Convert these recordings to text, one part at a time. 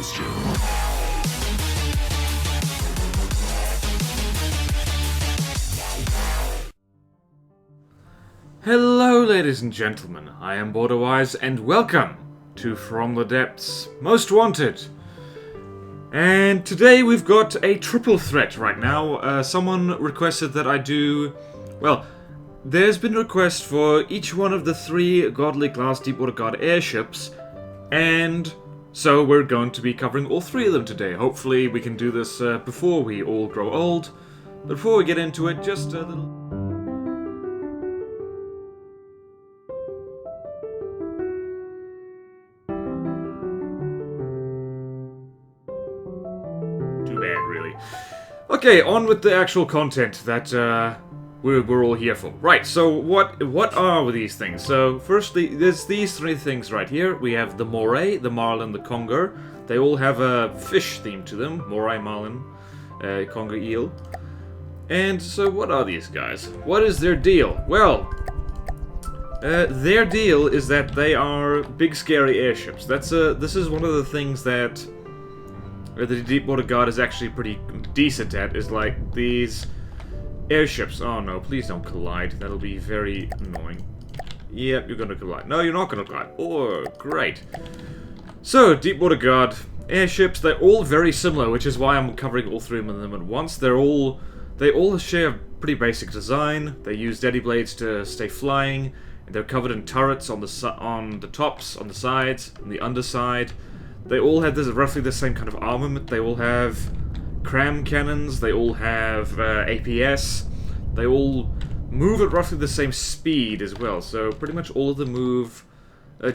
sinister. Hello ladies and gentlemen, I am BorderWise and welcome to From the Depths Most Wanted. And today we've got a triple threat right now. Someone requested that I do... Well, there's been a request for each one of the 3 Godly Class Deepwater Guard airships, and so we're going to be covering all 3 of them today. Hopefully we can do this before we all grow old. But before we get into it, just a little... Too bad, really. Okay, on with the actual content that we're all here for. Right, so what are these things? So, firstly, there's these 3 things right here. We have the Moray, the Marlin, the Conger. They all have a fish theme to them. Moray, Marlin, Conger, eel. And so what are these guys? What is their deal? Well, their deal is that they are big scary airships. This is one of the things that the Deepwater Guard is actually pretty decent at, is like these airships. Oh no, please don't collide. That'll be very annoying. Yep, you're gonna collide. No, you're not gonna collide. Oh, great. So, Deepwater Guard airships, they're all very similar, which is why I'm covering all 3 of them at once. They all share pretty basic design. They use steady blades to stay flying, and they're covered in turrets on the tops, on the sides, on the underside. They all have roughly the same kind of armament. They all have cram cannons, they all have APS, they all move at roughly the same speed as well, so pretty much all of them move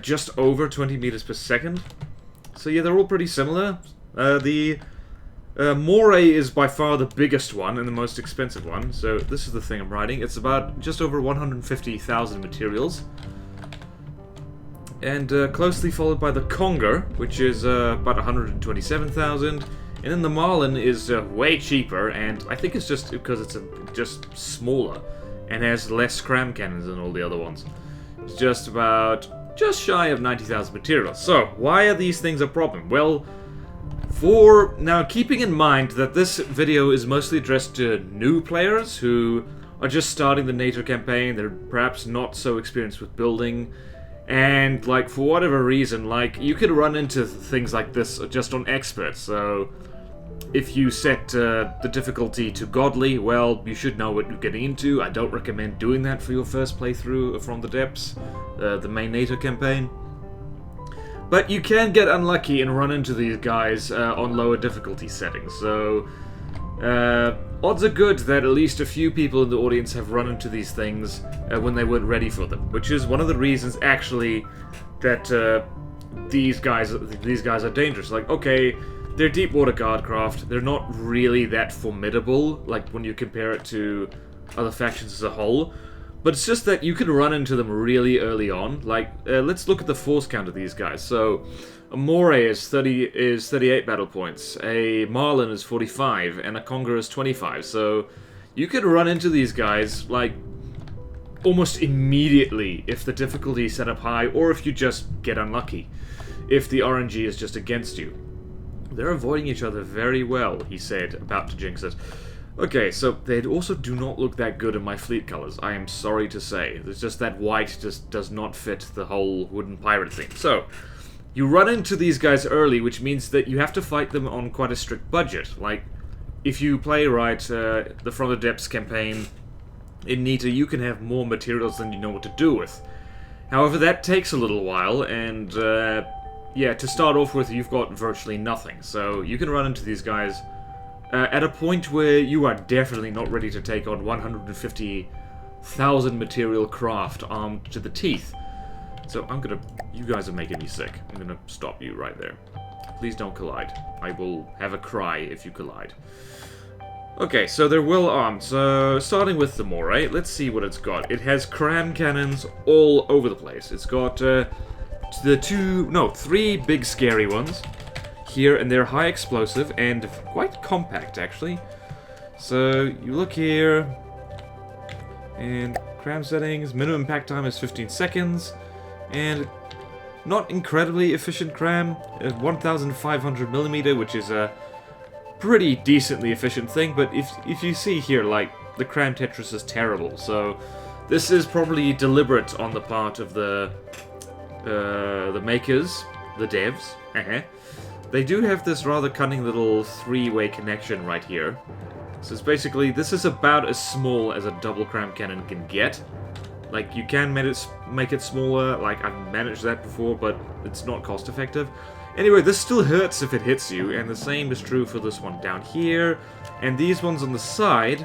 just over 20 meters per second. So yeah, they're all pretty similar. The Moray is by far the biggest one and the most expensive one, so this is the thing I'm riding. It's about just over 150,000 materials. And closely followed by the Conger, which is about 127,000. And then the Marlin is way cheaper, and I think it's just because it's just smaller and has less cram cannons than all the other ones. It's just shy of 90,000 materials. So, why are these things a problem? Well, now keeping in mind that this video is mostly addressed to new players who are just starting the NATO campaign, they're perhaps not so experienced with building, and like for whatever reason, like you could run into things like this just on experts. So if you set the difficulty to godly, well, you should know what you're getting into. I don't recommend doing that for your first playthrough From the Depths, the main NATO campaign. But you can get unlucky and run into these guys on lower difficulty settings. So odds are good that at least a few people in the audience have run into these things when they weren't ready for them, which is one of the reasons actually that these guys are dangerous. Like, okay, they're Deepwater Guard craft, they're not really that formidable, like when you compare it to other factions as a whole, but it's just that you can run into them really early on. Like, let's look at the force count of these guys. So, a Moray is 38 battle points, a Marlin is 45, and a Conger is 25, so you could run into these guys, like, almost immediately if the difficulty is set up high, or if you just get unlucky, if the RNG is just against you. They're avoiding each other very well, he said, about to jinx it. Okay, so they also do not look that good in my fleet colors, I am sorry to say. It's just that white just does not fit the whole wooden pirate theme. So, you run into these guys early, which means that you have to fight them on quite a strict budget. Like, if you play right, the From the Depths campaign in NATO, you can have more materials than you know what to do with. However, that takes a little while, and yeah, to start off with, you've got virtually nothing. So you can run into these guys at a point where you are definitely not ready to take on 150,000 material craft armed to the teeth. So you guys are making me sick. I'm gonna stop you right there. Please don't collide. I will have a cry if you collide. Okay, so they're well armed. So, starting with the Moray, let's see what it's got. It has cram cannons all over the place. It's got 3 big scary ones here, and they're high explosive and quite compact, actually. So, you look here, and cram settings, minimum impact time is 15 seconds, and not incredibly efficient cram. 1,500mm, which is a pretty decently efficient thing, but if you see here, like, the cram Tetris is terrible, so this is probably deliberate on the part of the makers, the devs. They do have this rather cunning little three-way connection right here. So it's basically, this is about as small as a double cram cannon can get. Like, you can make it smaller, like, I've managed that before, but it's not cost effective. Anyway, this still hurts if it hits you, and the same is true for this one down here. And these ones on the side,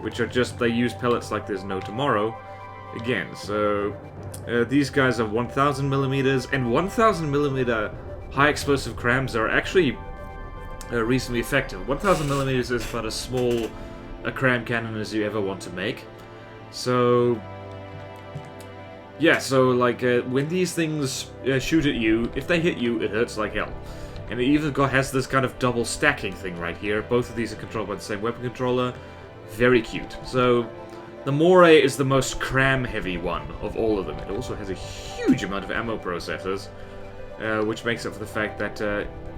which are just, they use pellets like there's no tomorrow. Again, so these guys are 1,000mm, and 1,000mm high explosive crams are actually reasonably effective. 1,000mm is about as small a cram cannon as you ever want to make. So yeah, so like when these things shoot at you, if they hit you, it hurts like hell. And it even has this kind of double stacking thing right here. Both of these are controlled by the same weapon controller. Very cute. So the Moray is the most cram-heavy one of all of them. It also has a huge amount of ammo processors, which makes up for the fact that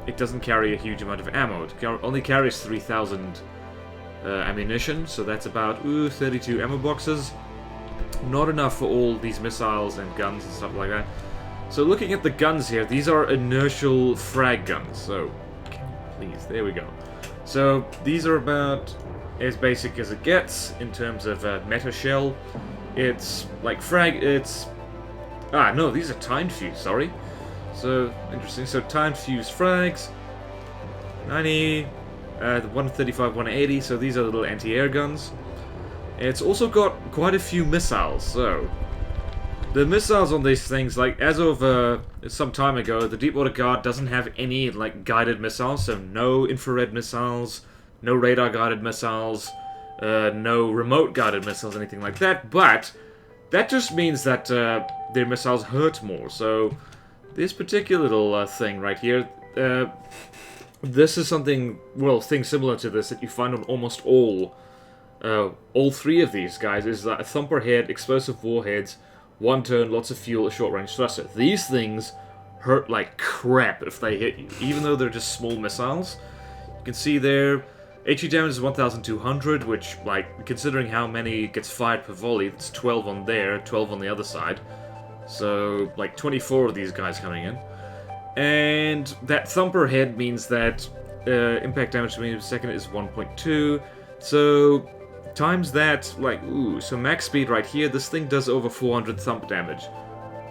it doesn't carry a huge amount of ammo. It only carries 3,000 ammunition, so that's about 32 ammo boxes. Not enough for all these missiles and guns and stuff like that. So looking at the guns here, these are inertial frag guns. So, please, there we go. So these are about as basic as it gets in terms of meta shell. It's like these are timed fuse, sorry. So, interesting. So timed fuse frags, 90, 135, 180, so these are little anti-air guns. It's also got quite a few missiles, so the missiles on these things, like, as of some time ago, the Deepwater Guard doesn't have any, like, guided missiles, so no infrared missiles, no radar-guided missiles, no remote-guided missiles, anything like that, but that just means that their missiles hurt more, so this particular little thing right here, this is something, well, thing similar to this that you find on almost all three of these guys, is that a thumper head, explosive warheads, one turn, lots of fuel, a short-range thruster. These things hurt like crap if they hit you, even though they're just small missiles. You can see there, HE damage is 1,200, which, like, considering how many gets fired per volley, it's 12 on there, 12 on the other side. So, like, 24 of these guys coming in. And that thumper head means that impact damage per minute per second is 1.2, so times that, like, so max speed right here, this thing does over 400 thump damage.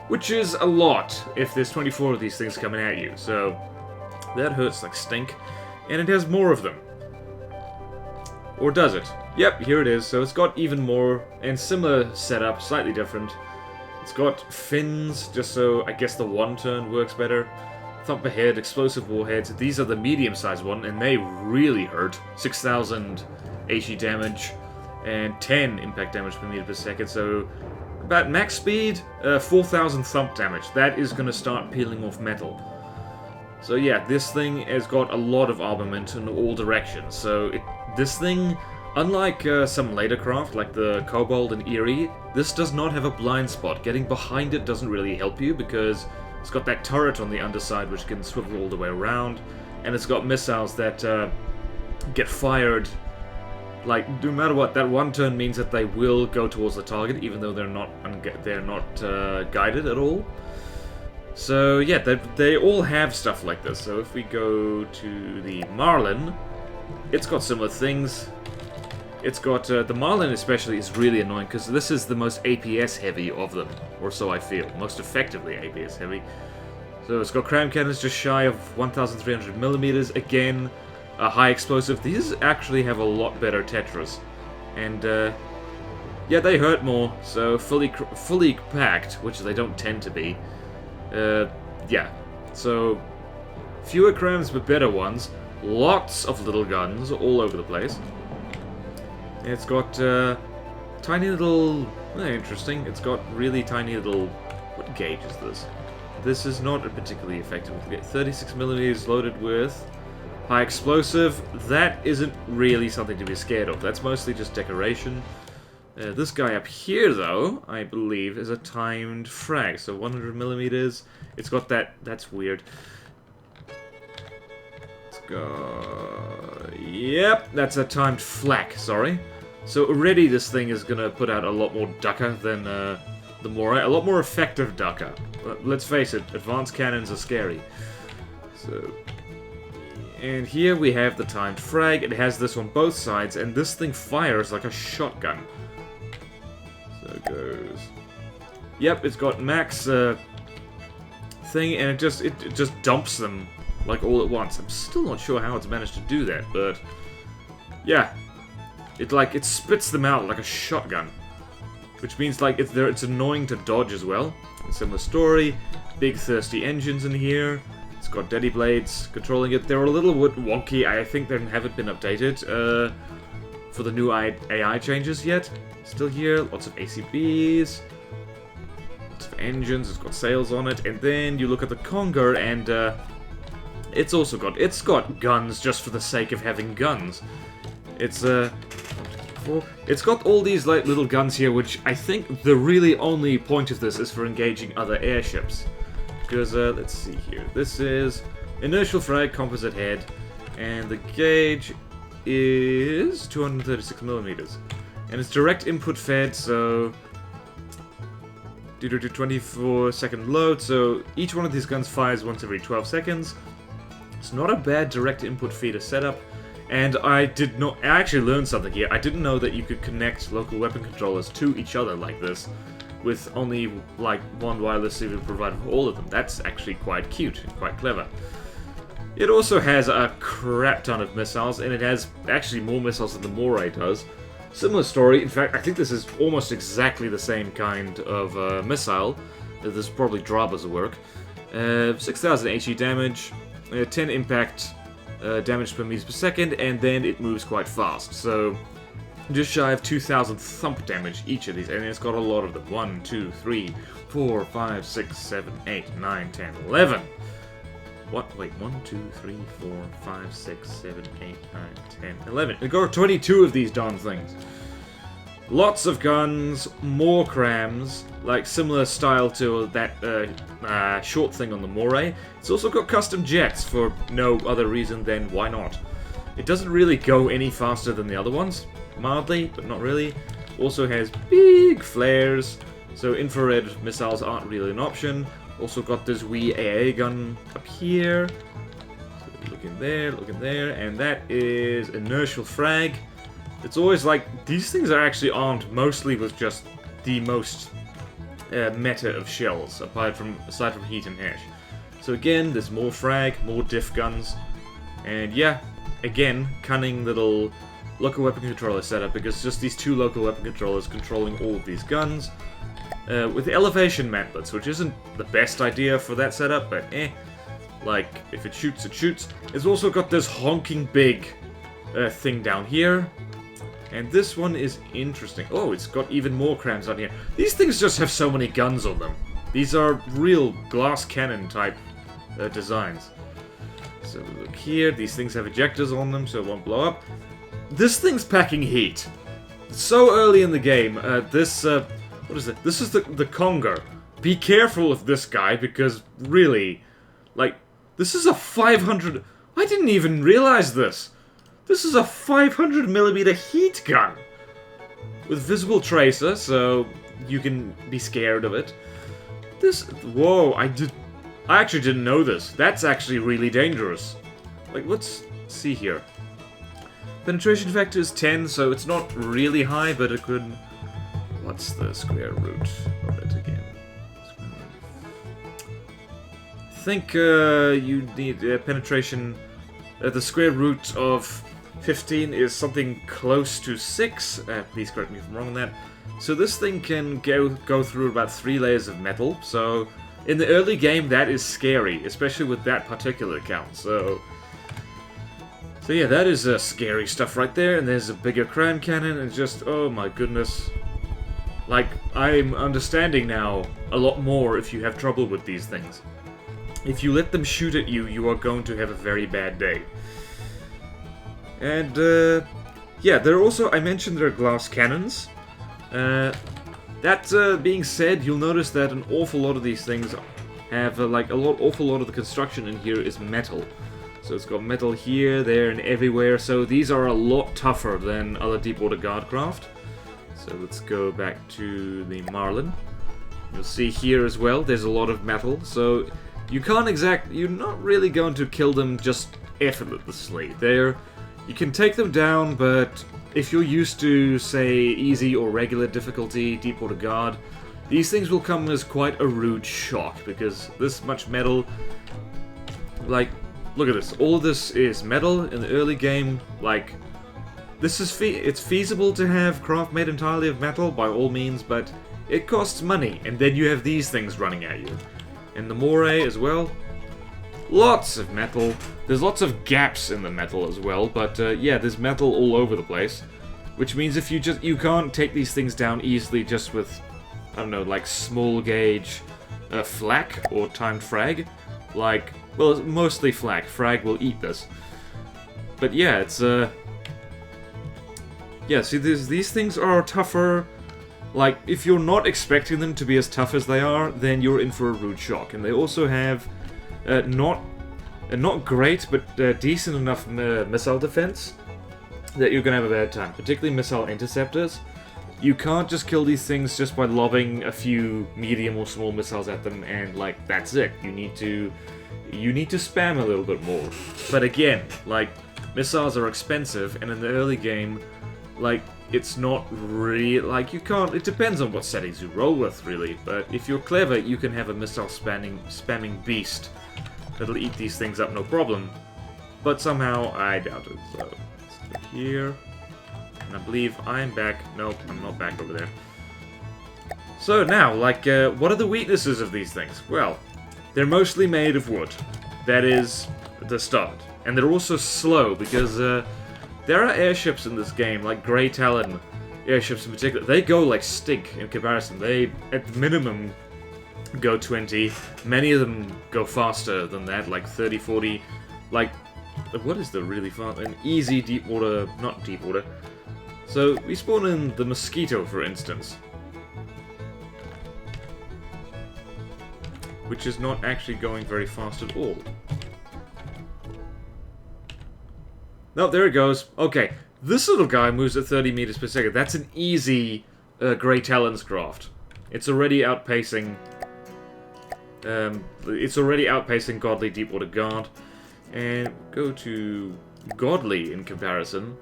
Which is a lot if there's 24 of these things coming at you, so that hurts like stink. And it has more of them. Or does it? Yep, here it is, so it's got even more, and similar setup, slightly different. It's got fins, just so I guess the one turn works better. Thumper head, explosive warheads, these are the medium-sized one, and they really hurt. 6,000 HE damage, and 10 impact damage per meter per second, so about max speed, 4,000 thump damage. That is going to start peeling off metal. So yeah, this thing has got a lot of armament in all directions, so this thing, unlike some later craft, like the Kobold and Erie, this does not have a blind spot. Getting behind it doesn't really help you, because it's got that turret on the underside which can swivel all the way around, and it's got missiles that get fired. Like, no matter what, that one turn means that they will go towards the target, even though they're not guided at all. So yeah, they all have stuff like this. So if we go to the Marlin, it's got similar things. It's got the Marlin especially is really annoying because this is the most APS heavy of them, or so I feel, most effectively APS heavy. So it's got cram cannons just shy of 1,300mm. Again, a high explosive. These actually have a lot better Tetris, and yeah, they hurt more. So fully packed, which they don't tend to be. Yeah, so fewer crams but better ones. Lots of little guns all over the place. It's got tiny little... interesting. It's got really tiny little... What gauge is this? This is not a particularly effective. 36mm loaded with high explosive. That isn't really something to be scared of. That's mostly just decoration. This guy up here, though, I believe, is a timed frag. So 100 millimeters. It's got that. That's weird. Let's go. Yep, that's a timed flak. Sorry. So already this thing is gonna put out a lot more ducker than the Moray. A lot more effective ducker. But let's face it, advanced cannons are scary. So. And here we have the timed frag. It has this on both sides, and this thing fires like a shotgun. So it goes. Yep, it's got max thing, and it just dumps them like all at once. I'm still not sure how it's managed to do that, but yeah, it spits them out like a shotgun, which means like it's annoying to dodge as well. A similar story. Big thirsty engines in here. It's got daddy blades controlling it. They're a little bit wonky. I think they haven't been updated for the new AI changes yet. Still here, lots of ACBs, lots of engines. It's got sails on it, and then you look at the Conger, and it's got guns just for the sake of having guns. It's got all these like little guns here, which I think the really only point of this is for engaging other airships. Because, let's see here. This is inertial frag, composite head, and the gauge is 236 millimeters. And it's direct input fed, so due to 24-second load, so each one of these guns fires once every 12 seconds. It's not a bad direct input feeder setup. And I actually learned something here. I didn't know that you could connect local weapon controllers to each other like this, with only like one wireless receiver provided for all of them. That's actually quite cute and quite clever. It also has a crap ton of missiles, and it has actually more missiles than the Moray does. Similar story. In fact, I think this is almost exactly the same kind of missile. This is probably Draba's work. 6,000 HE damage, 10 impact damage per meters per second, and then it moves quite fast. So just shy of 2,000 thump damage each of these, and it's got a lot of them. 1, 2, 3, 4, 5, 6, 7, 8, 9, 10, 11. What? Wait, 1, 2, 3, 4, 5, 6, 7, 8, 9, 10, 11. We've got 22 of these darn things. Lots of guns, more crams, like similar style to that short thing on the Moray. It's also got custom jets for no other reason than why not. It doesn't really go any faster than the other ones. Mildly, but not really. Also has big flares, so infrared missiles aren't really an option. Also got this wee AA gun up here. So look in there, and that is inertial frag. It's always like, these things are actually armed mostly with just the most meta of shells, aside from heat and hash. So again, there's more frag, more diff guns, and yeah, again, cunning little local weapon controller setup, because just these two local weapon controllers controlling all of these guns. With elevation mantlets, which isn't the best idea for that setup, but like, if it shoots, it shoots. It's also got this honking big thing down here. And this one is interesting. Oh, it's got even more crams on here. These things just have so many guns on them. These are real glass cannon type designs. So look here, these things have ejectors on them, so it won't blow up. This thing's packing heat. So early in the game, what is it? This is the Conger. Be careful of this guy, because really, like, this is a 500... I didn't even realize this. This is a 500mm heat gun. With visible tracer, so you can be scared of it. Whoa, I actually didn't know this. That's actually really dangerous. Like, let's see here. Penetration factor is 10, so it's not really high, but it could... What's the square root of it again? I think you need penetration... the square root of 15 is something close to 6. Please correct me if I'm wrong on that. So this thing can go through about 3 layers of metal, so in the early game that is scary, especially with that particular count, so yeah, that is scary stuff right there, and there's a bigger cram cannon, and just, oh my goodness. Like, I'm understanding now a lot more if you have trouble with these things. If you let them shoot at you, you are going to have a very bad day. And, yeah, there are also, I mentioned there are glass cannons. That being said, you'll notice that an awful lot of these things have, awful lot of the construction in here is metal. So it's got metal here, there, and everywhere, so these are a lot tougher than other Deepwater Guard craft. So let's go back to the Marlin. You'll see here as well, there's a lot of metal, so you can't you're not really going to kill them just effortlessly. You can take them down, but if you're used to, say, easy or regular difficulty Deepwater Guard, these things will come as quite a rude shock, because this much metal, like, look at this, all of this is metal in the early game, like, this is it's feasible to have craft made entirely of metal, by all means, but it costs money, and then you have these things running at you. And the Moray as well, lots of metal. There's lots of gaps in the metal as well, but yeah, there's metal all over the place. Which means if you can't take these things down easily just with, I don't know, like small gauge flak or timed frag. Like, well, it's mostly flak. Frag will eat this. But yeah, it's yeah, see, these things are tougher. Like, if you're not expecting them to be as tough as they are, then you're in for a rude shock. And they also have not great, but decent enough missile defense that you're going to have a bad time. Particularly missile interceptors. You can't just kill these things just by lobbing a few medium or small missiles at them and, like, that's it. You need to spam a little bit more. But again, like, missiles are expensive, and in the early game, like, it's not really, like, you can't, it depends on what settings you roll with, really, but if you're clever, you can have a missile spamming beast that'll eat these things up no problem, but somehow I doubt it. So let's click here, and I believe I'm back. Nope, I'm not back over there. So now, like, what are the weaknesses of these things? Well, they're mostly made of wood. That is the start, and they're also slow, because there are airships in this game, like Grey Talon airships in particular. They go like stink in comparison. They, at minimum, go 20. Many of them go faster than that, like 30, 40. Like, what is the really fast? An easy deep water, not deep water. So, we spawn in the Mosquito, for instance. Which is not actually going very fast at all. No, there it goes. Okay, this little guy moves at 30 meters per second. That's an easy Grey Talon's craft. It's already outpacing. Godly Deepwater Guard, and go to Godly in comparison.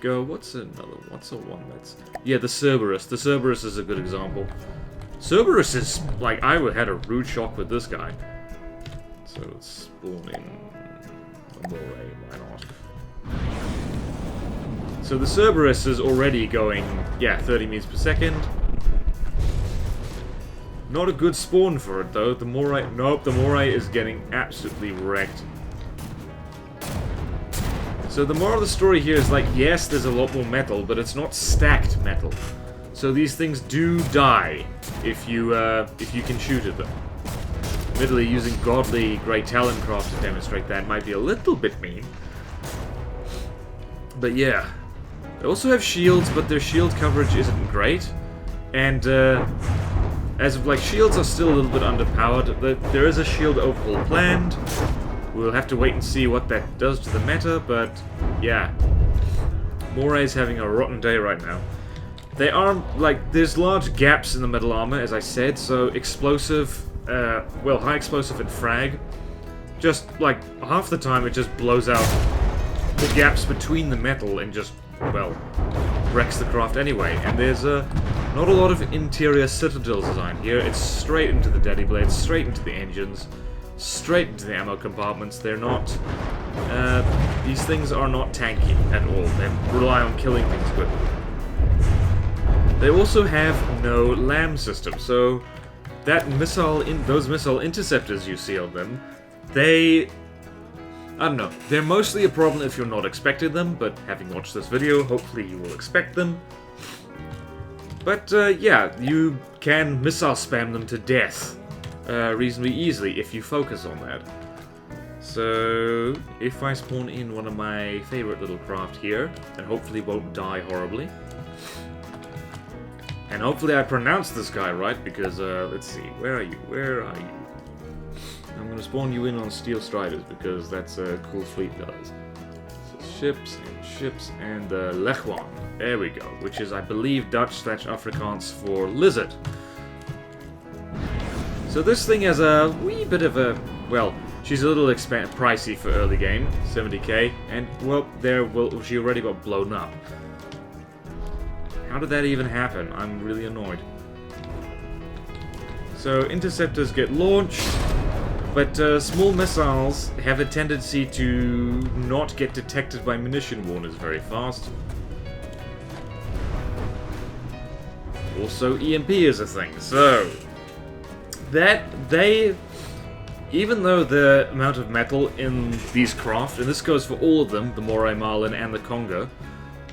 What's a one that's... Yeah, the Cerberus. The Cerberus is a good example. Cerberus is, like, I had a rude shock with this guy. So let's spawn in a Moray, why not? So the Cerberus is already going, yeah, 30 meters per second. Not a good spawn for it, though. The Moray... Nope, the Moray is getting absolutely wrecked. So the moral of the story here is, like, yes, there's a lot more metal, but it's not stacked metal. So these things do die if you can shoot at them. Admittedly, using Godly Grey Talon craft to demonstrate that might be a little bit mean. But yeah. They also have shields, but their shield coverage isn't great. And, as of, like, shields are still a little bit underpowered. There is a shield overhaul planned. We'll have to wait and see what that does to the meta, but, yeah. Moray's having a rotten day right now. They are, like, there's large gaps in the metal armor, as I said, so explosive, well, high explosive and frag, just, like, half the time it just blows out the gaps between the metal and just, well, wrecks the craft anyway. And there's not a lot of interior citadel design here. It's straight into the daddy blades, straight into the engines, straight into the ammo compartments. They're not, these things are not tanky at all. They rely on killing things quickly. They also have no LAM system, so that those missile interceptors you see on them, I don't know, they're mostly a problem if you're not expecting them, but having watched this video, hopefully you will expect them. But, yeah, you can missile spam them to death reasonably easily if you focus on that. So, if I spawn in one of my favorite little craft here, and hopefully won't die horribly, And hopefully I pronounced this guy right, because, let's see, where are you? Where are you? I'm gonna spawn you in on Steel Striders, because that's a cool fleet does. So ships, and Lechwan. There we go, which is, I believe, Dutch/Afrikaans for lizard. So this thing has a wee bit of a, well, she's a little pricey for early game, 70k, and, well, she already got blown up. How did that even happen? I'm really annoyed. So, interceptors get launched, but small missiles have a tendency to not get detected by munition warners very fast. Also, EMP is a thing, so... even though the amount of metal in these craft, and this goes for all of them, the Moray, Marlin, and the Conger,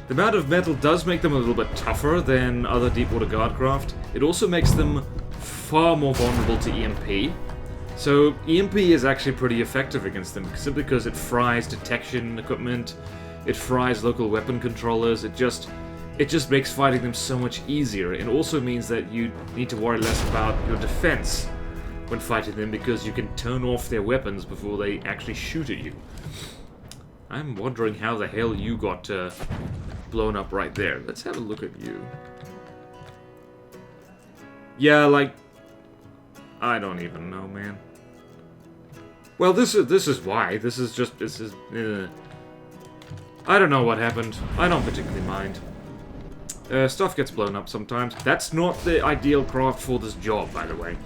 the amount of metal does make them a little bit tougher than other deepwater guard craft. It also makes them far more vulnerable to EMP. So EMP is actually pretty effective against them, simply because it fries detection equipment, it fries local weapon controllers, it just makes fighting them so much easier. It also means that you need to worry less about your defense when fighting them, because you can turn off their weapons before they actually shoot at you. I'm wondering how the hell you got blown up right there. Let's have a look at you. Yeah, like... I don't even know, man. Well, this is why. This is... I don't know what happened. I don't particularly mind. Stuff gets blown up sometimes. That's not the ideal craft for this job, by the way.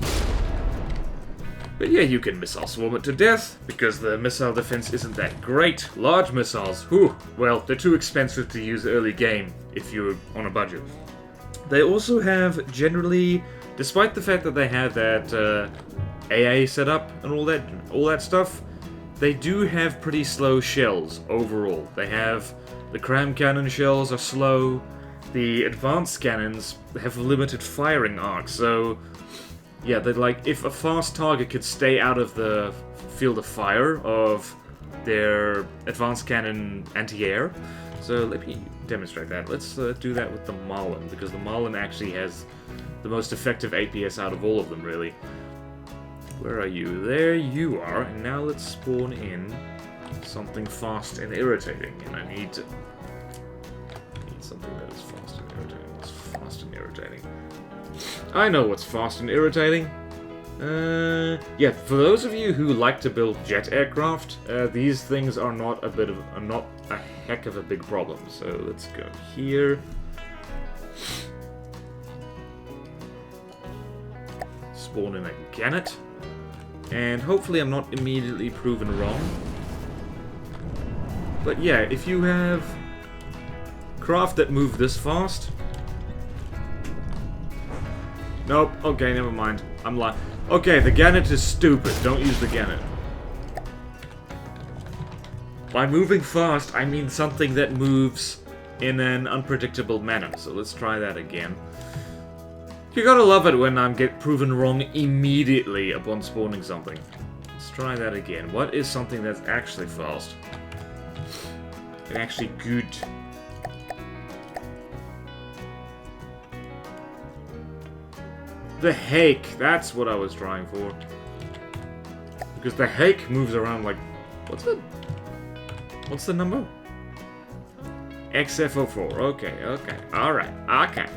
But yeah, you can missile swarm it to death, because the missile defense isn't that great. Large missiles, whew, well, they're too expensive to use early game if you're on a budget. They also have, generally, despite the fact that they have that AA set up and all that stuff, they do have pretty slow shells overall. They have, the cram cannon shells are slow, the advanced cannons have limited firing arcs, so... yeah, they're like, if a fast target could stay out of the field of fire of their advanced cannon anti-air. So let me demonstrate that. Let's do that with the Marlin, because the Marlin actually has the most effective APS out of all of them, really. Where are you? There you are. And now let's spawn in something fast and irritating. And I need something that is fast and irritating. What's fast and irritating? I know what's fast and irritating. Yeah, for those of you who like to build jet aircraft, these things are not a heck of a big problem. So let's go here. Spawn in a Gannet. And hopefully I'm not immediately proven wrong. But yeah, if you have craft that move this fast... Nope, okay, never mind. I'm lying. Okay, the Gannet is stupid. Don't use the Gannet. By moving fast, I mean something that moves in an unpredictable manner. So let's try that again. You gotta love it when I get proven wrong immediately upon spawning something. Let's try that again. What is something that's actually fast? And actually good. The hake, that's what I was trying for. Because the hake moves around like... What's it? What's the number? XFO4. Okay, okay. Alright, okay.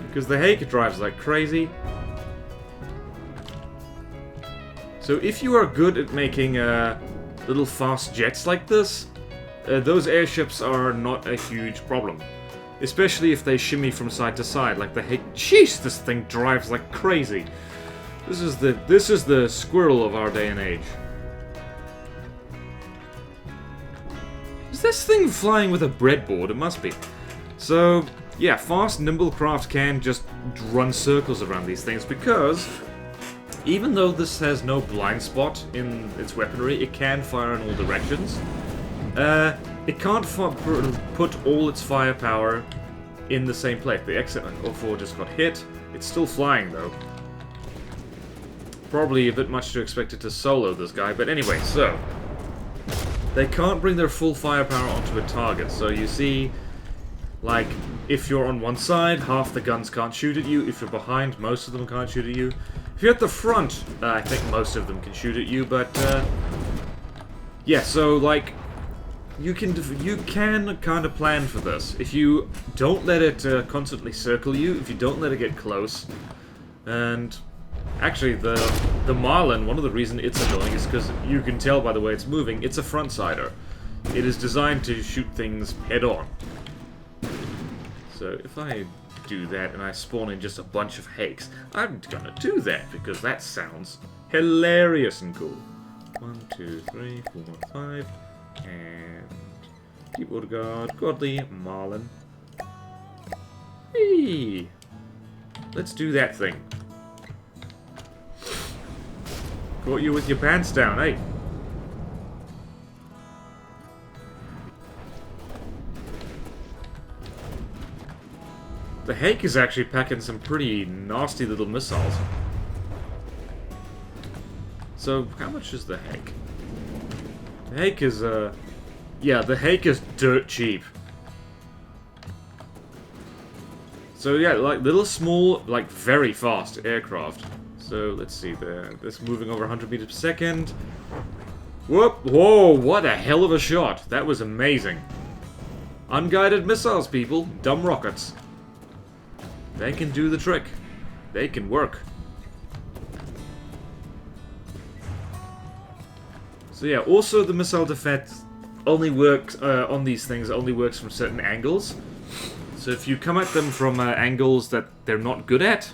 Because the hake drives like crazy. So if you are good at making little fast jets like this, those airships are not a huge problem. Especially if they shimmy from side to side, like the hake. Jeez, this thing drives like crazy. This is the squirrel of our day and age. Is this thing flying with a breadboard? It must be. So yeah, fast, nimble craft can just run circles around these things, because even though this has no blind spot in its weaponry, it can fire in all directions. It can't put all its firepower in the same place. The XFO4 just got hit. It's still flying, though. Probably a bit much to expect it to solo this guy, but anyway, so... They can't bring their full firepower onto a target, so you see... Like, if you're on one side, half the guns can't shoot at you. If you're behind, most of them can't shoot at you. If you're at the front, I think most of them can shoot at you, but, yeah, so, like, you can kind of plan for this. If you don't let it constantly circle you, if you don't let it get close, and... Actually, the Marlin, one of the reasons it's annoying is because you can tell by the way it's moving, it's a front-sider. It is designed to shoot things head-on. So if I do that and I spawn in just a bunch of Hakes, I'm gonna do that because that sounds hilarious and cool. 1, 2, 3, 4, 5, and keyboard guard, godly Marlin. Hey, let's do that thing. Caught you with your pants down, eh? The Hake is actually packing some pretty nasty little missiles. So, how much is the Hake? The Hake is, yeah, the Hake is dirt cheap. So, yeah, like, little small, like, very fast aircraft. So, let's see, this moving over 100 meters per second. Whoop! Whoa, what a hell of a shot! That was amazing. Unguided missiles, people. Dumb rockets. They can do the trick. They can work. So yeah, also the missile defense only works, on these things, only works from certain angles. So if you come at them from angles that they're not good at,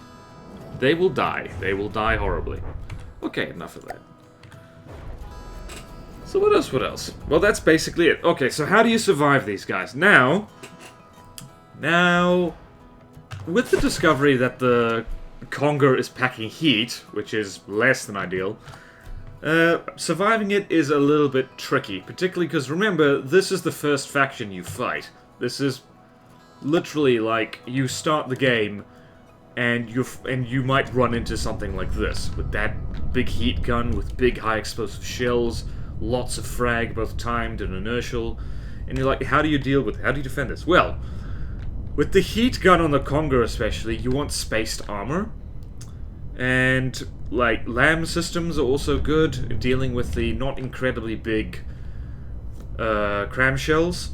they will die. They will die horribly. Okay, enough of that. So what else, what else? Well, that's basically it. Okay, so how do you survive these guys? Now, with the discovery that the Conger is packing heat, which is less than ideal, surviving it is a little bit tricky. Particularly because, remember, this is the first faction you fight. This is literally like, you start the game, and you might run into something like this, with that big heat gun, with big high explosive shells, lots of frag, both timed and inertial, and you're like, how do you deal with it? How do you defend this? Well, with the heat gun on the Conger especially, you want spaced armor, and like LAM systems are also good in dealing with the not incredibly big cram shells,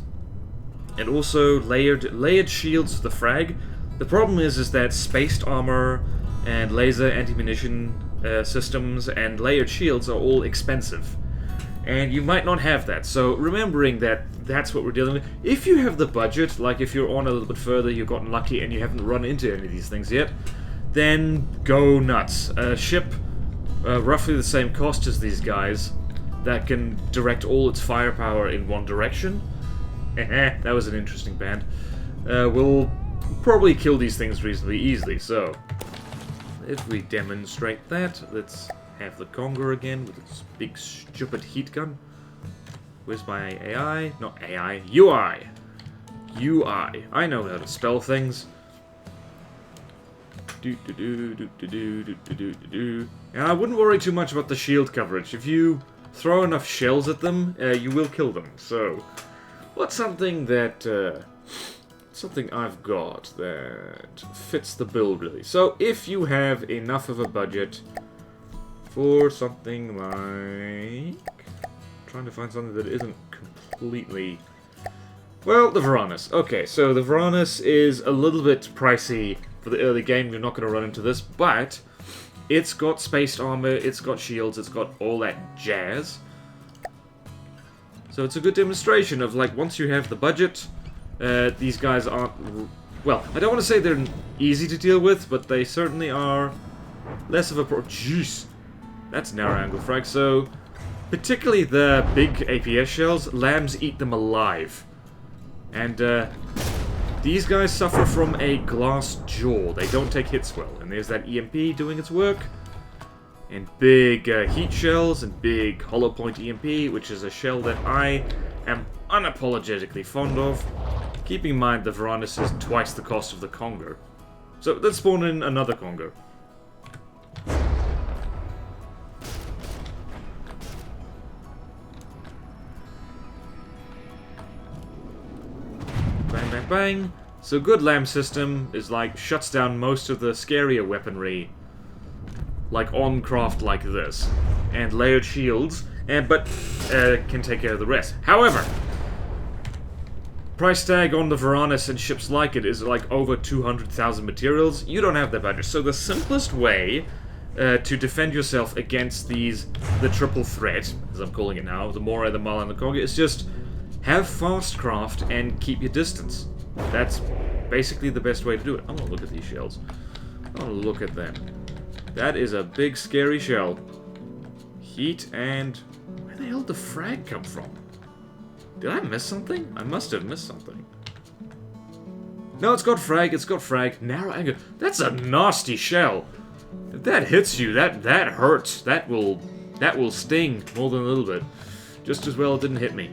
and also layered shields for the frag. The problem is that spaced armor and laser anti-munition systems and layered shields are all expensive. And you might not have that, so remembering that that's what we're dealing with. If you have the budget, like if you're on a little bit further, you've gotten lucky and you haven't run into any of these things yet, then go nuts. A ship roughly the same cost as these guys that can direct all its firepower in one direction. That was an interesting band. Will probably kill these things reasonably easily, so if we demonstrate that, let's have the Conger again with its big stupid heat gun. Where's my AI? Not AI, UI! UI. I know how to spell things. And I wouldn't worry too much about the shield coverage. If you throw enough shells at them, you will kill them. So, what's something that something I've got that fits the bill really? So, if you have enough of a budget for something like... trying to find something that isn't completely... Well, the Varanus. Okay, so the Varanus is a little bit pricey for the early game. You're not going to run into this, but it's got spaced armor, it's got shields, it's got all that jazz. So it's a good demonstration of, like, once you have the budget, these guys aren't... Well, I don't want to say they're easy to deal with, but they certainly are less of a Jeez! That's narrow angle frag, so... Particularly the big APS shells, lambs eat them alive. And, these guys suffer from a glass jaw. They don't take hits well. And there's that EMP doing its work. And big heat shells and big hollow point EMP, which is a shell that I am unapologetically fond of. Keeping in mind the Varanus is twice the cost of the Conger. So let's spawn in another Conger. Bang, bang, bang. So good lamp system is like shuts down most of the scarier weaponry, like on craft like this, and layered shields, but can take care of the rest. However, price tag on the Varanus and ships like it is like over 200,000 materials. You don't have that budget, so the simplest way to defend yourself against the triple threat, as I'm calling it now, the Moray, the Marlin, and the Conger, is just have fast craft and keep your distance. That's basically the best way to do it. I'm gonna look at these shells. I'm gonna look at them. That is a big, scary shell. Heat and... where the hell did the frag come from? Did I miss something? I must have missed something. No, it's got frag. It's got frag. Narrow angle. That's a nasty shell. If that hits you, that hurts. That will sting more than a little bit. Just as well it didn't hit me.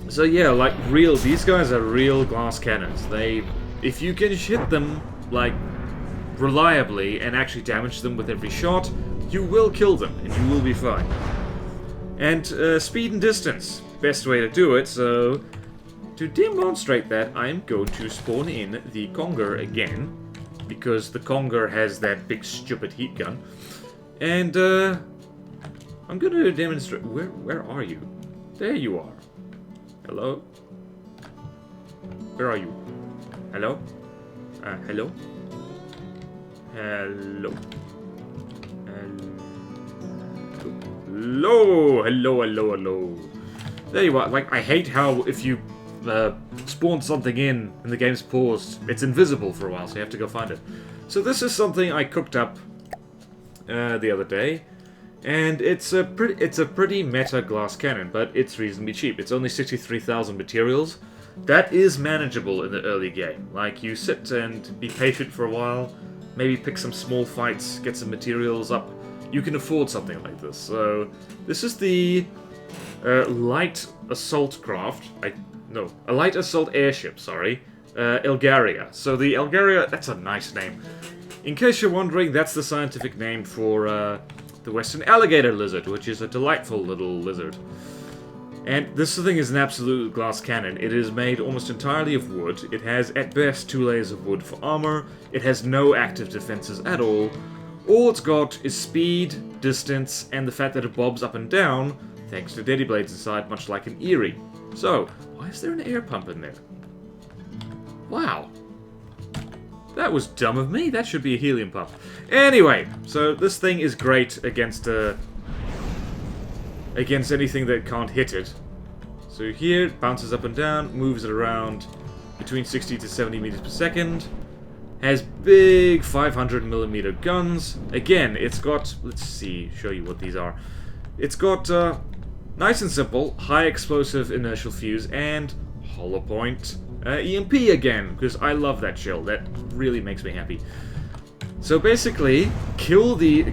So yeah, like these guys are real glass cannons. If you can hit them, like, reliably and actually damage them with every shot, you will kill them, and you will be fine. And speed and distance, best way to do it, so to demonstrate that, I'm going to spawn in the Conger again, because the Conger has that big stupid heat gun, and I'm going to demonstrate... Where are you? There you are. Hello? Where are you? Hello? Hello? Hello? Hello. There you are. Like, I hate how if you spawn something in and the game's paused, it's invisible for a while, so you have to go find it. So this is something I cooked up the other day. And it's a pretty meta glass cannon, but it's reasonably cheap. It's only 63,000 materials. That is manageable in the early game. Like, you sit and be patient for a while, maybe pick some small fights, get some materials up. You can afford something like this. So, this is the light assault craft. A light assault airship, sorry. Elgaria. So the Elgaria, that's a nice name. In case you're wondering, that's the scientific name for the western alligator lizard, which is a delightful little lizard. And this thing is an absolute glass cannon. It is made almost entirely of wood. It has, at best, 2 layers of wood for armor. It has no active defenses at all. All it's got is speed, distance, and the fact that it bobs up and down, thanks to daddy blades inside, much like an Eerie. So, why is there an air pump in there? Wow. That was dumb of me. That should be a helium pump. Anyway, so this thing is great against anything that can't hit it. So here, it bounces up and down, moves it around between 60 to 70 meters per second. Has big 500mm guns. Again, it's got... let's see, show you what these are. It's got, nice and simple, high explosive inertial fuse and hollow point EMP again, because I love that shell. That really makes me happy. So basically, kill the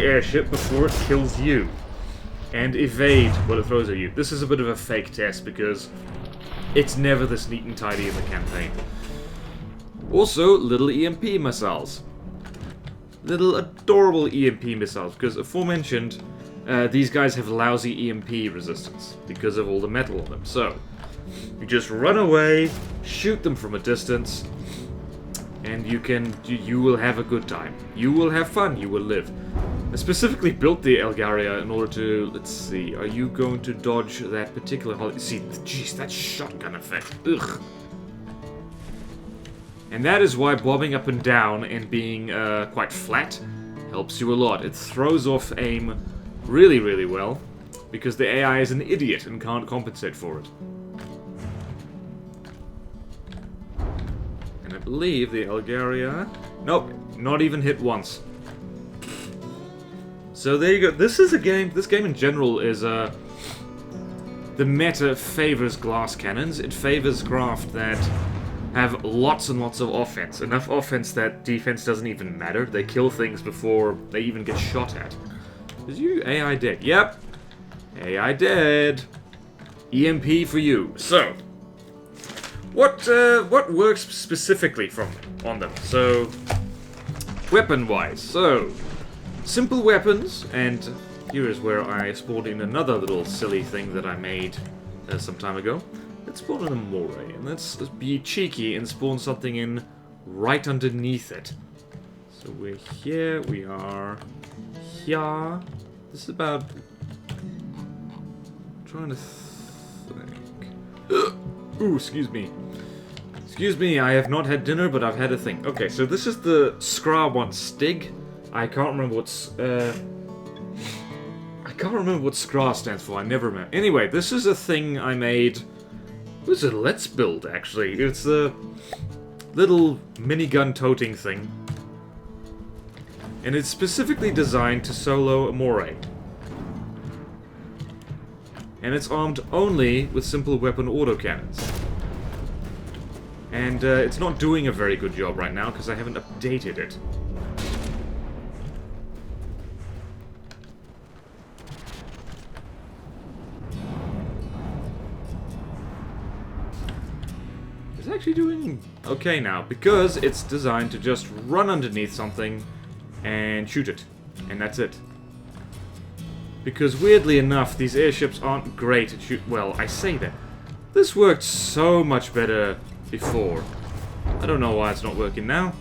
airship before it kills you, and evade what it throws at you. This is a bit of a fake test because it's never this neat and tidy in the campaign. Also, little EMP missiles. Little adorable EMP missiles, because aforementioned, these guys have lousy EMP resistance because of all the metal on them. So, you just run away, shoot them from a distance, and you will have a good time. You will have fun, you will live. I specifically built the Elgaria in order to, let's see, are you going to dodge that particular... see, jeez, that shotgun effect, ugh. And that is why bobbing up and down and being quite flat helps you a lot. It throws off aim really, really well, because the AI is an idiot and can't compensate for it. And I believe the Elgaria... nope, not even hit once. So there you go. This is a game... this game in general is the meta favors glass cannons. It favors craft that have lots and lots of offense. Enough offense that defense doesn't even matter. They kill things before they even get shot at. Is you AI dead? Yep. AI dead. EMP for you. So, what works specifically on them? So, weapon-wise, so simple weapons, and here is where I spawned in another little silly thing that I made some time ago. Let's spawn in a Moray, and let's be cheeky and spawn something in right underneath it. So we're here, we are here. This is about... trying to think... Ooh, excuse me. Excuse me, I have not had dinner, but I've had a thing. Okay, so this is the Scra 1 Stig. I can't remember what's... I can't remember what Scra stands for, I never remember. Anyway, this is a thing I made... It was a Let's Build, actually. It's a little minigun toting thing. And it's specifically designed to solo a Moray. And it's armed only with simple weapon autocannons. And it's not doing a very good job right now because I haven't updated it. It's actually doing okay now because it's designed to just run underneath something and shoot it. And that's it. Because weirdly enough, these airships aren't great at shoot. Well, I say that. This worked so much better before. I don't know why it's not working now.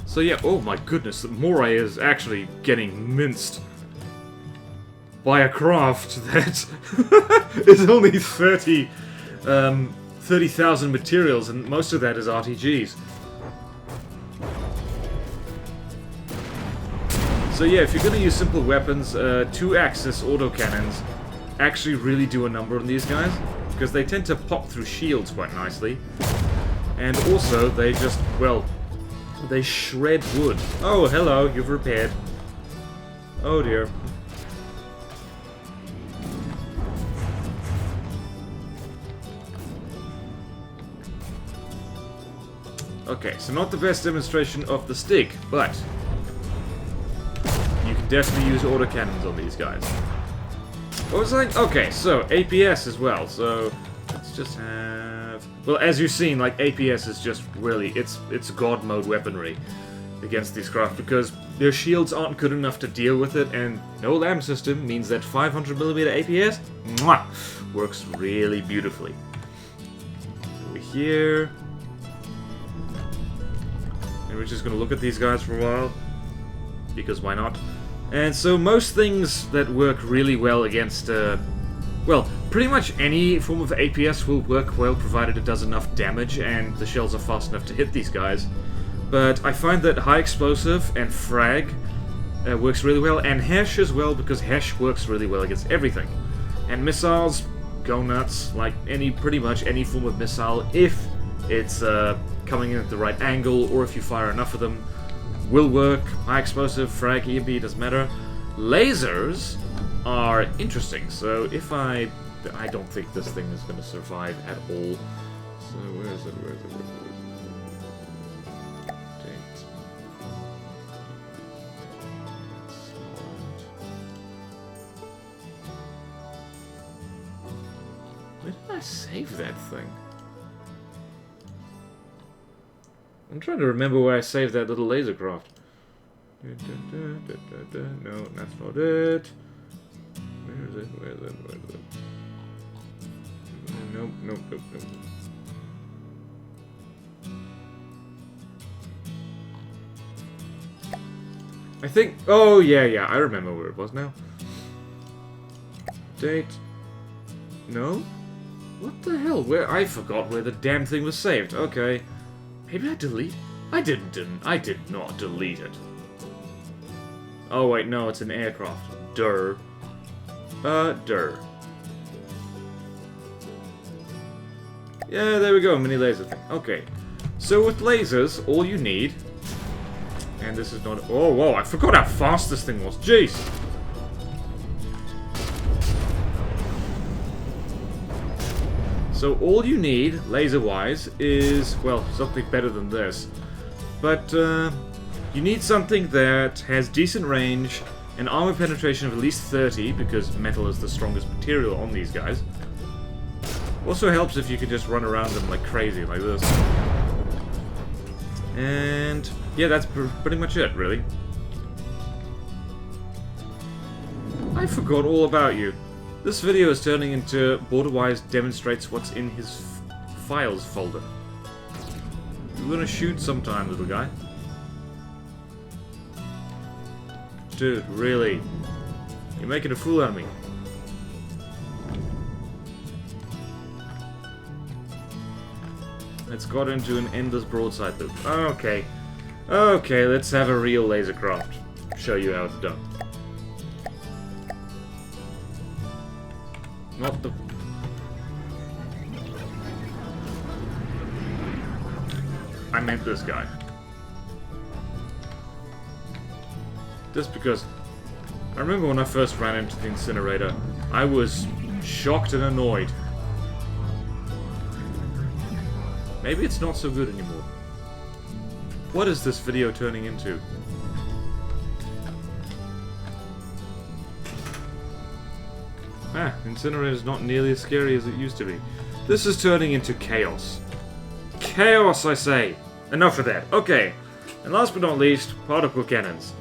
So yeah, oh my goodness, the Moray is actually getting minced by a craft that is only 30,000 materials, and most of that is RTGs. So yeah, if you're going to use simple weapons, 2-axis autocannons actually really do a number on these guys, because they tend to pop through shields quite nicely. And also, they just, well, they shred wood. Oh, hello, you've repaired. Oh dear. Okay, so not the best demonstration of the Stig, but you can definitely use autocannons on these guys. What was I? Okay, so APS as well. So let's just have. Well, as you've seen, like APS is just really it's god mode weaponry against these craft because their shields aren't good enough to deal with it, and no LAM system means that 500mm APS mwah, works really beautifully. Over here. And we're just going to look at these guys for a while, because why not? And so most things that work really well against, well, pretty much any form of APS will work well provided it does enough damage and the shells are fast enough to hit these guys. But I find that high explosive and frag works really well, and Hesh as well, because Hesh works really well against everything. And missiles go nuts, like pretty much any form of missile, if it's coming in at the right angle, or if you fire enough of them, will work. High explosive, frag, EMP, doesn't matter. Lasers are interesting, so if I don't think this thing is going to survive at all. So where is it? Date. Where did I save that thing? I'm trying to remember where I saved that little laser craft. No, that's not it. Where is it? Where is it? Where is it? Nope, nope, nope, nope. I think... Oh, yeah, I remember where it was now. Date. No? What the hell? Where? I forgot where the damn thing was saved. Okay. Maybe I delete... I did not delete it. Oh wait, no, it's an aircraft. Durr. Durr. Yeah, there we go, mini laser thing. Okay. So with lasers, all you need... And this is not... Oh, whoa, I forgot how fast this thing was. Jeez! So all you need, laser-wise, is, well, something better than this. But, you need something that has decent range, an armor penetration of at least 30, because metal is the strongest material on these guys. Also helps if you can just run around them like crazy, like this. And yeah, that's pretty much it, really. I forgot all about you. This video is turning into BorderWise demonstrates what's in his files folder. You're gonna shoot sometime, little guy. Dude, really? You're making a fool out of me. It's got into an endless broadside loop. Okay. Okay, let's have a real lasercraft. Show you how it's done. Not the... I meant this guy. Just because... I remember when I first ran into the incinerator, I was shocked and annoyed. Maybe it's not so good anymore. What is this video turning into? Ah, Incinerator's not nearly as scary as it used to be. This is turning into chaos. Chaos, I say! Enough of that. Okay. And last but not least, particle cannons.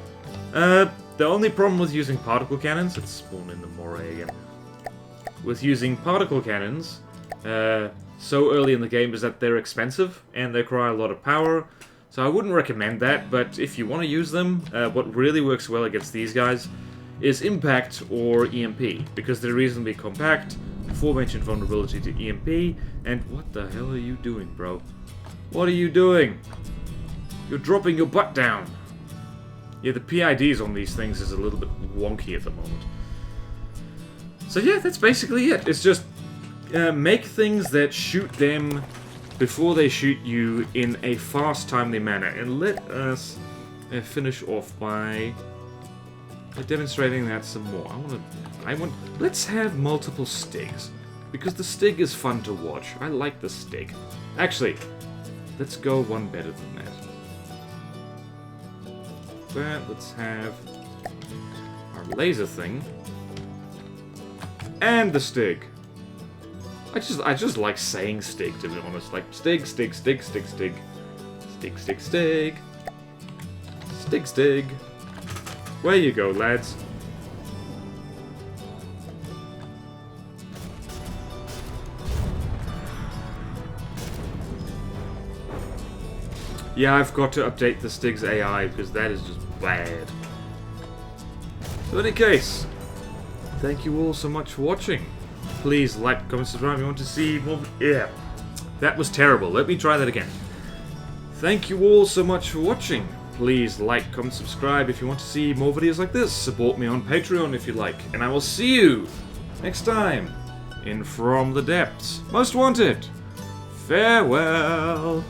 The only problem with using particle cannons... Let's spawn in the Moray again. With using particle cannons, so early in the game is that they're expensive, and they require a lot of power. So I wouldn't recommend that, but if you want to use them, what really works well against these guys is Impact or EMP, because they're reasonably compact, aforementioned vulnerability to EMP, and what the hell are you doing, bro? What are you doing? You're dropping your butt down! Yeah, the PIDs on these things is a little bit wonky at the moment. So yeah, that's basically it. It's just make things that shoot them before they shoot you in a fast, timely manner. And let us finish off by demonstrating that some more. Let's have multiple stigs, because the stig is fun to watch. I like the stig. Actually, let's go one better than that. But let's have our laser thing and the stig. I just like saying stig, to be honest. Like stig, stig, stig, stig, stig, stig, stig, stig, stig, stig. Where you go, lads? Yeah, I've got to update the Stig's AI because that is just bad. So in any case, thank you all so much for watching. Please like, comment, subscribe if you want to see more. Yeah, that was terrible. Let me try that again. Thank you all so much for watching. Please like, comment, subscribe if you want to see more videos like this. Support me on Patreon if you like. And I will see you next time in From the Depths. Most Wanted. Farewell.